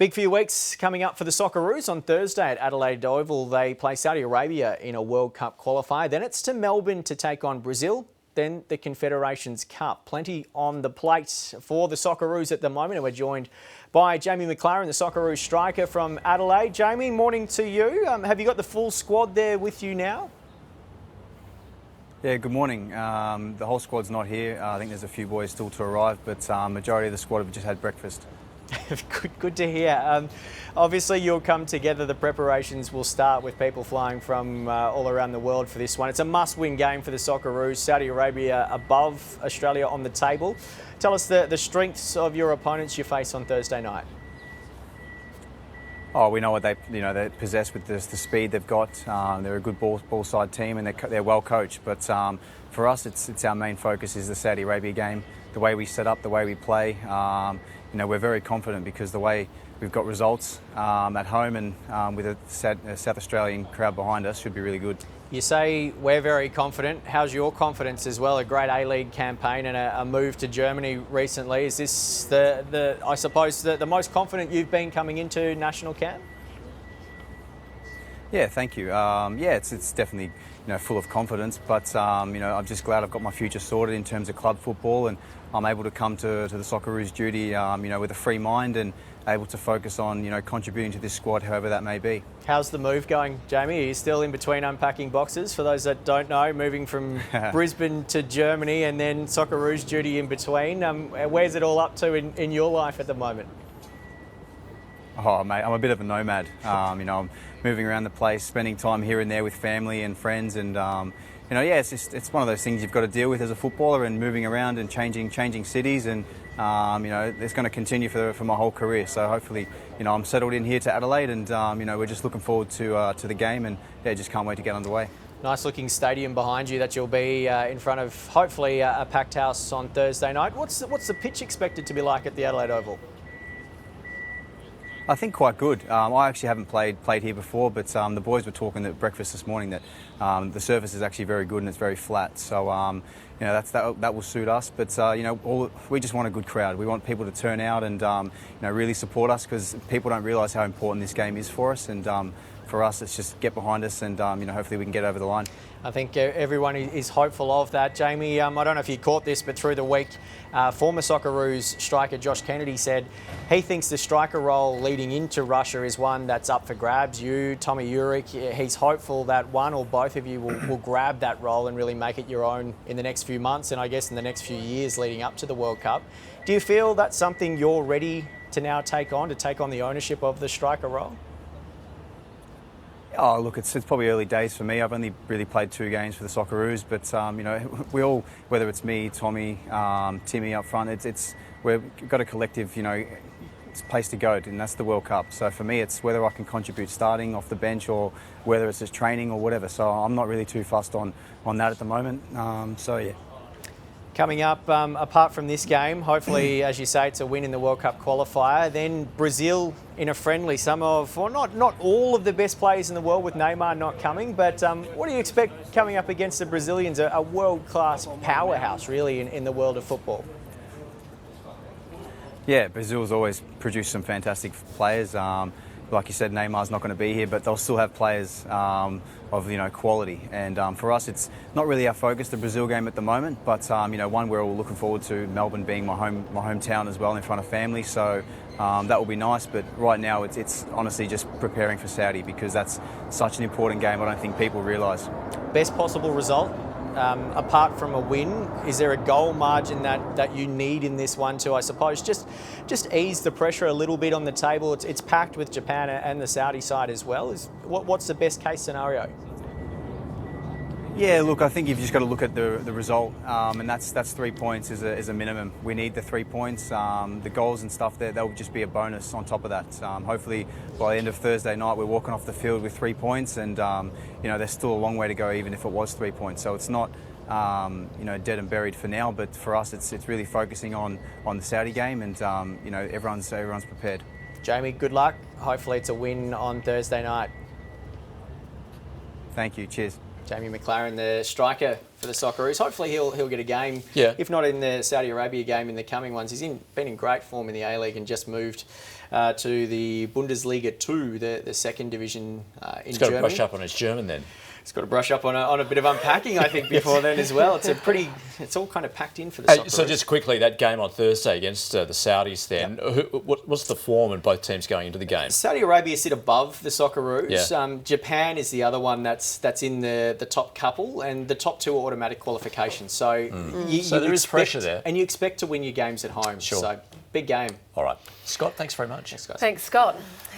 Big few weeks coming up for the Socceroos. On Thursday at Adelaide Oval, they play Saudi Arabia in a World Cup qualifier. Then it's to Melbourne to take on Brazil. Then the Confederations Cup. Plenty on the plate for the Socceroos at the moment. And we're joined by Jamie Maclaren, the Socceroos striker from Adelaide. Jamie, morning to you. Have you got the full squad there with you now? Yeah, good morning. The whole squad's not here. I think there's a few boys still to arrive, but majority of the squad have just had breakfast. Good to hear. Obviously, you'll come together. The preparations will start with people flying from all around the world for this one. It's a must-win game for the Socceroos. Saudi Arabia above Australia on the table. Tell us the strengths of your opponents you face on Thursday night. Oh, we know what they possess with the speed they've got. They're a good ball side team and they're well coached. But for us, it's our main focus is the Saudi Arabia game. The way we set up, the way we play. We're very confident because the way we've got results at home and with a South Australian crowd behind us should be really good. You say we're very confident. How's your confidence as well? A great A-League campaign and a move to Germany recently. Is this I suppose the most confident you've been coming into national camp? Yeah, thank you. It's definitely full of confidence, but I'm just glad I've got my future sorted in terms of club football, and I'm able to come to the Socceroos duty, with a free mind and able to focus on contributing to this squad, however that may be. How's the move going, Jamie? Are you still in between unpacking boxes? For those that don't know, moving from Brisbane to Germany and then Socceroos duty in between. Where's it all up to in your life at the moment? Oh, mate, I'm a bit of a nomad. I'm moving around the place, spending time here and there with family and friends, and it's one of those things you've got to deal with as a footballer, and moving around and changing cities, and it's going to continue for my whole career. So hopefully, I'm settled in here to Adelaide, and we're just looking forward to the game, and just can't wait to get underway. Nice looking stadium behind you that you'll be in front of, hopefully a packed house on Thursday night. What's the pitch expected to be like at the Adelaide Oval? I think quite good. I actually haven't played here before, but the boys were talking at breakfast this morning that the surface is actually very good and it's very flat. So that will suit us. But we just want a good crowd. We want people to turn out and really support us, because people don't realise how important this game is for us. And for us, it's just get behind us and hopefully we can get over the line. I think everyone is hopeful of that. Jamie, I don't know if you caught this, but through the week, former Socceroos striker Josh Kennedy said he thinks the striker role leading into Russia is one that's up for grabs. You, Tommy Uric, he's hopeful that one or both of you will grab that role and really make it your own in the next few months and I guess in the next few years leading up to the World Cup. Do you feel that's something you're ready to now take on the ownership of the striker role? Oh, look, it's probably early days for me. I've only really played 2 games for the Socceroos, but we all, whether it's me, Tommy, Timmy up front, we've got a collective, it's a place to go, and that's the World Cup. So for me, it's whether I can contribute starting off the bench or whether it's just training or whatever. So I'm not really too fussed on that at the moment. Yeah. Coming up, apart from this game, hopefully, as you say, it's a win in the World Cup qualifier. Then Brazil in a friendly. Not all of the best players in the world, with Neymar not coming. But what do you expect coming up against the Brazilians? A world-class powerhouse, really, in the world of football. Yeah, Brazil's always produced some fantastic players. Like you said, Neymar's not going to be here, but they'll still have players of quality. And for us, it's not really our focus, the Brazil game at the moment. But one we're all looking forward to, Melbourne being my hometown as well, in front of family. So that will be nice. But right now, it's honestly just preparing for Saudi, because that's such an important game. I don't think people realise. Best possible result. Apart from a win, is there a goal margin that you need in this one to, I suppose, just ease the pressure a little bit on the table? It's packed with Japan and the Saudi side as well. What's the best case scenario? Yeah, look, I think you've just got to look at the result, and that's 3 points is a minimum. We need the 3 points. The goals and stuff there, they'll just be a bonus on top of that. Hopefully, by the end of Thursday night, we're walking off the field with 3 points, and there's still a long way to go, even if it was 3 points. So it's not dead and buried for now, but for us, it's really focusing on the Saudi game, and everyone's prepared. Jamie, good luck. Hopefully, it's a win on Thursday night. Thank you. Cheers. Jamie Maclaren, the striker for for the Socceroos. Hopefully he'll get a game, if not in the Saudi Arabia game, in the coming ones. He's been in great form in the A-League and just moved to the Bundesliga 2, the second division in Germany. He's got to brush up on his German then. He's got to brush up on a bit of unpacking, I think, before then as well. It's all kind of packed in for the Socceroos. So just quickly, that game on Thursday against the Saudis then, what's the form in both teams going into the game? Saudi Arabia sit above the Socceroos. Japan is the other one that's in the top couple, and the top two are automatic qualifications. So, there is pressure there. And you expect to win your games at home. Sure. So, big game. All right. Scott, thanks very much. Thanks, guys. Thanks, Scott.